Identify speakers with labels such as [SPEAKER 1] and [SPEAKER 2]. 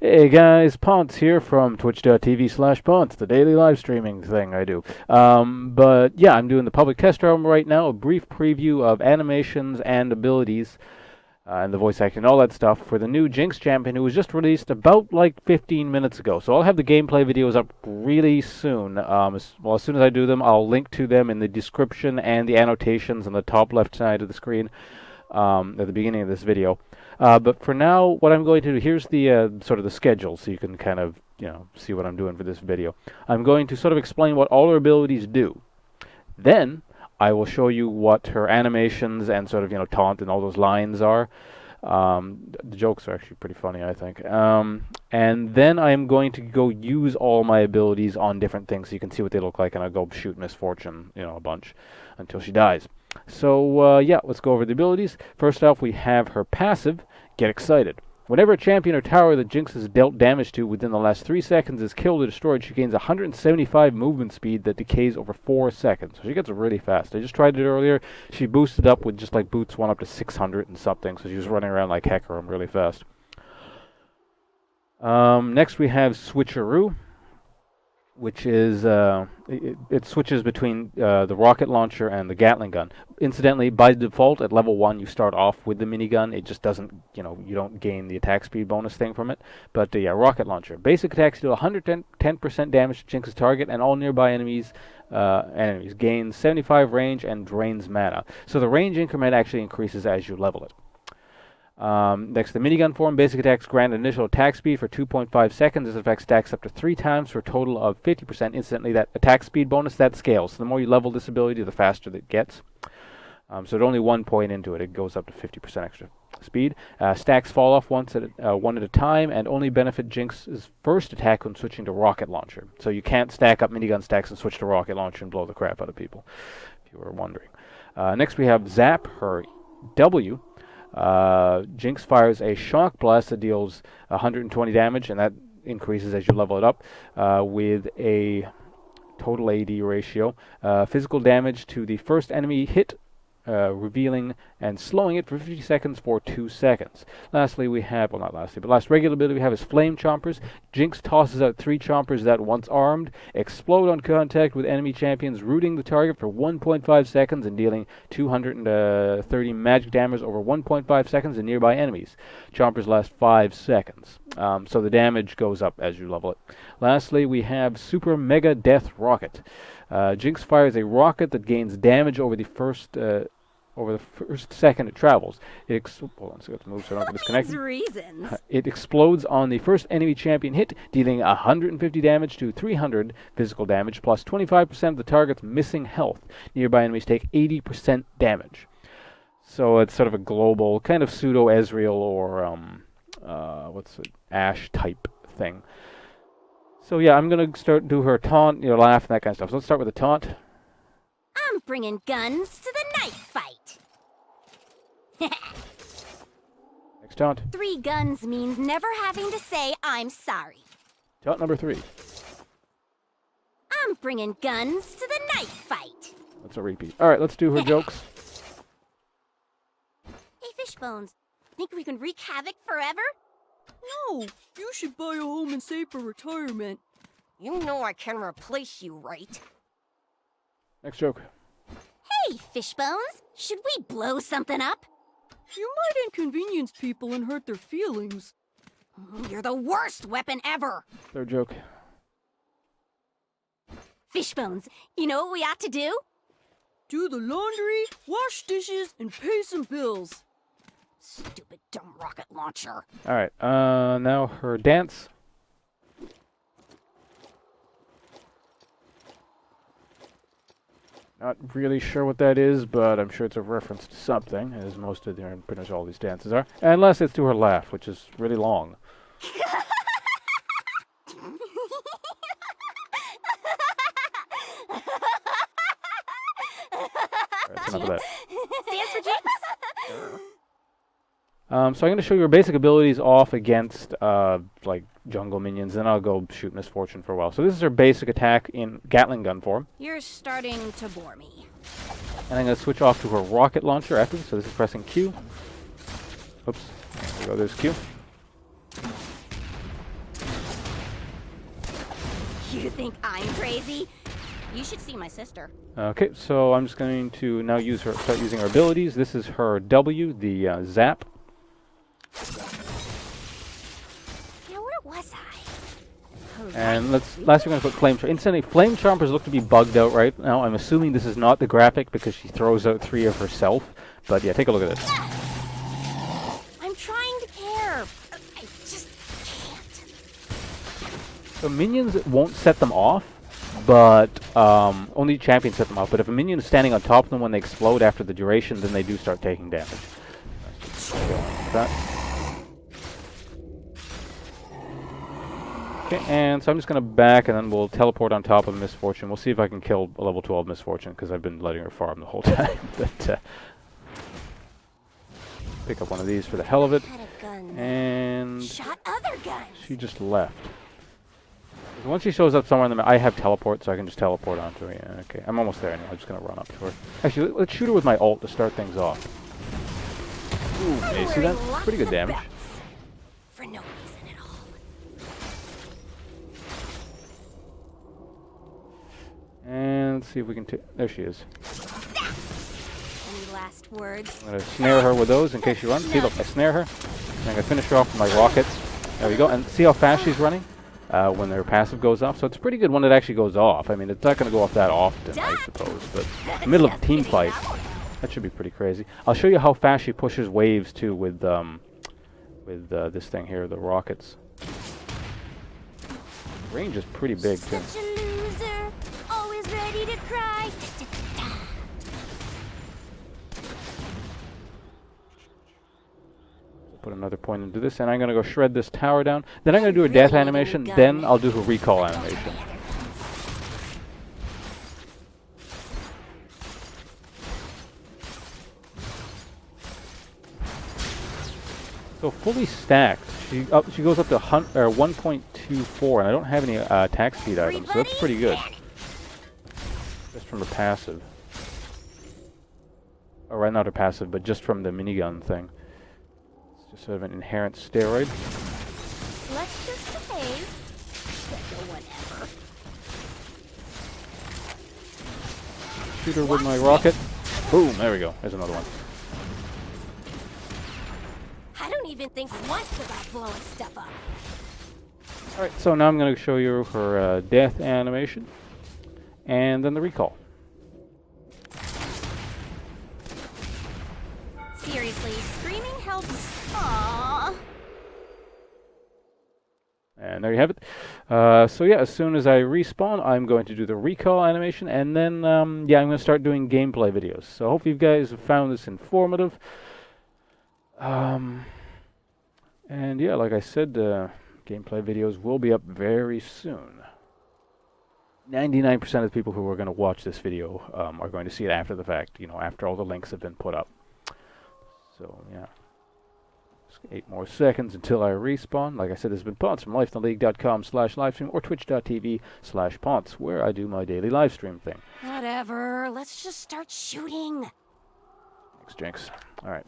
[SPEAKER 1] Hey guys, Ponce here from twitch.tv/Ponce, the daily live streaming thing I do. But yeah, I'm doing the public test realm right now, a brief preview of animations and abilities, and the voice acting, all that stuff for the new Jinx champion who was just released about like 15 minutes ago. So I'll have the gameplay videos up really soon. As soon as I do them, I'll link to them in the description and the annotations on the top left side of the screen at the beginning of this video. But for now, what I'm going to do, here's the sort of the schedule, so you can kind of, see what I'm doing for this video. I'm going to sort of explain what all her abilities do. Then, I will show you what her animations and sort of, taunt and all those lines are. The jokes are actually pretty funny, I think. And then I'm going to go use all my abilities on different things so you can see what they look like, and I'll go shoot Miss Fortune, a bunch until she dies. So, yeah, let's go over the abilities. First off, we have her passive, Get Excited. Whenever a champion or tower that Jinx has dealt damage to within the last 3 seconds is killed or destroyed, she gains 175 movement speed that decays over 4 seconds. So she gets really fast. I just tried it earlier. She boosted up with just like boots 1 up to 600 and something, so she was running around like heck really fast. Next we have Switcheroo, which is, it switches between the rocket launcher and the Gatling gun. Incidentally, by default, at level 1, you start off with the minigun. It just doesn't, you don't gain the attack speed bonus thing from it. But, yeah, rocket launcher. Basic attacks deal 110% damage to Jinx's target and all nearby enemies, gains 75 range and drains mana. So the range increment actually increases as you level it. Next, the minigun form. Basic attacks grant initial attack speed for 2.5 seconds. This effect stacks up to 3 times for a total of 50%. Instantly, that attack speed bonus, that scales. So the more you level this ability, the faster it gets. So at only 1 point into it, it goes up to 50% extra speed. Stacks fall off one at a time and only benefit Jinx's first attack when switching to rocket launcher. So you can't stack up minigun stacks and switch to rocket launcher and blow the crap out of people, if you were wondering. Next, we have Zap, her W. Jinx fires a shock blast that deals 120 damage, and that increases as you level it up with a total AD ratio. Physical damage to the first enemy hit, revealing and slowing it for 50 seconds for 2 seconds. Lastly, we have, well, not lastly, but last regular ability we have is Flame Chompers. Jinx tosses out 3 Chompers that, once armed, explode on contact with enemy champions, rooting the target for 1.5 seconds and dealing 230 magic damage over 1.5 seconds in nearby enemies. Chompers last 5 seconds. So the damage goes up as you level it. Lastly, we have Super Mega Death Rocket. Jinx fires a rocket that gains damage over the first second it travels. Hold on, so I got to move so I don't get disconnected.
[SPEAKER 2] Reasons.
[SPEAKER 1] It explodes on the first enemy champion hit, dealing 150 damage to 300 physical damage, plus 25% of the target's missing health. Nearby enemies take 80% damage. So it's sort of a global, kind of pseudo Ezreal or Ashe type thing. So yeah, I'm gonna do her taunt, laugh and that kind of stuff. So let's start with the taunt.
[SPEAKER 2] I'm bringing guns to the knife fight.
[SPEAKER 1] Next taunt.
[SPEAKER 2] 3 guns means never having to say I'm sorry.
[SPEAKER 1] Taunt number 3.
[SPEAKER 2] I'm bringing guns to the knife fight.
[SPEAKER 1] That's a repeat. All right, let's do her jokes.
[SPEAKER 2] Hey, Fishbones, think we can wreak havoc forever?
[SPEAKER 3] No, you should buy a home and save for retirement.
[SPEAKER 2] You know I can replace you, right?
[SPEAKER 1] Next joke.
[SPEAKER 2] Hey, Fishbones, should we blow something up?
[SPEAKER 3] You might inconvenience people and hurt their feelings.
[SPEAKER 2] You're the worst weapon ever.
[SPEAKER 1] Third joke.
[SPEAKER 2] Fishbones, you know what we ought to do?
[SPEAKER 3] Do the laundry, wash dishes, and pay some bills.
[SPEAKER 2] Stupid dumb rocket launcher.
[SPEAKER 1] All right, now her dance. Not really sure what that is, but I'm sure it's a reference to something, as most of pretty much all these dances are. Unless it's to her laugh, which is really long. That's enough of that.
[SPEAKER 2] Stands for Jinx.
[SPEAKER 1] So I'm going to show you her basic abilities off against like jungle minions, then I'll go shoot Miss Fortune for a while. So this is her basic attack in Gatling gun form.
[SPEAKER 2] You're starting to bore me.
[SPEAKER 1] And I'm going to switch off to her rocket launcher after this. So this is pressing Q. Oops. There we go. There's Q.
[SPEAKER 2] You think I'm crazy? You should see my sister.
[SPEAKER 1] Okay, so I'm just going to now start using her abilities. This is her W, the zap.
[SPEAKER 2] Now, where was I?
[SPEAKER 1] And last we're going to put Flame Charm. Instantly, Flame Chompers look to be bugged out right now. I'm assuming this is not the graphic because she throws out 3 of herself. But yeah, take a look at this.
[SPEAKER 2] I'm trying to care. I just can't.
[SPEAKER 1] So minions won't set them off, but only champions set them off. But if a minion is standing on top of them when they explode after the duration, then they do start taking damage. That. Okay, and so I'm just going to back, and then we'll teleport on top of Misfortune. We'll see if I can kill a level 12 Misfortune, because I've been letting her farm the whole time. But pick up one of these for the hell of it. And
[SPEAKER 2] Shot other guns.
[SPEAKER 1] she just left. Once she shows up somewhere in the map, I have teleport, so I can just teleport onto her. Yeah, okay, I'm almost there anyway. I'm just going to run up to her. Actually, let's shoot her with my ult to start things off. Ooh, you see that? Pretty good damage.
[SPEAKER 2] For no reason at all.
[SPEAKER 1] And let's see if we can there she is.
[SPEAKER 2] Any last words?
[SPEAKER 1] I'm going to snare her with those in case she runs. See, look, I snare her. And I'm going to finish her off with my rockets. There we go. And see how fast she's running when their passive goes off? So it's pretty good when it actually goes off. I mean, it's not going to go off that often, I suppose. But in the middle of a team fight, that should be pretty crazy. I'll show you how fast she pushes waves, too, with this thing here, the rockets. Range is pretty big, too.
[SPEAKER 2] Such a loser. Always ready to cry.
[SPEAKER 1] Put another point into this, and I'm going to go shred this tower down. Then I'm going to do a death animation, then I'll do a recall animation. So fully stacked, she goes up to 1.24, and I don't have any attack speed items, so that's pretty good. Just from the passive. Or right, not a passive, but just from the minigun thing. Just sort of an inherent steroid.
[SPEAKER 2] Let's just say, whatever.
[SPEAKER 1] Shoot her with my rocket. Boom, there we go. There's another one.
[SPEAKER 2] I don't even think once about blowing stuff up.
[SPEAKER 1] Alright, so now I'm going to show you her death animation. And then the recall.
[SPEAKER 2] Seriously, screaming helps. Aww.
[SPEAKER 1] And there you have it. So yeah, as soon as I respawn, I'm going to do the recall animation, and then yeah, I'm going to start doing gameplay videos. So I hope you guys have found this informative. And yeah, like I said, gameplay videos will be up very soon. 99% of the people who are going to watch this video are going to see it after the fact, you know, after all the links have been put up. So yeah. 8 more seconds until I respawn. Like I said, this has been Ponce from lifeintheleague.com/livestream or twitch.tv/Ponce, where I do my daily live stream thing.
[SPEAKER 2] Whatever, let's just start shooting.
[SPEAKER 1] Thanks, Jinx. Alright.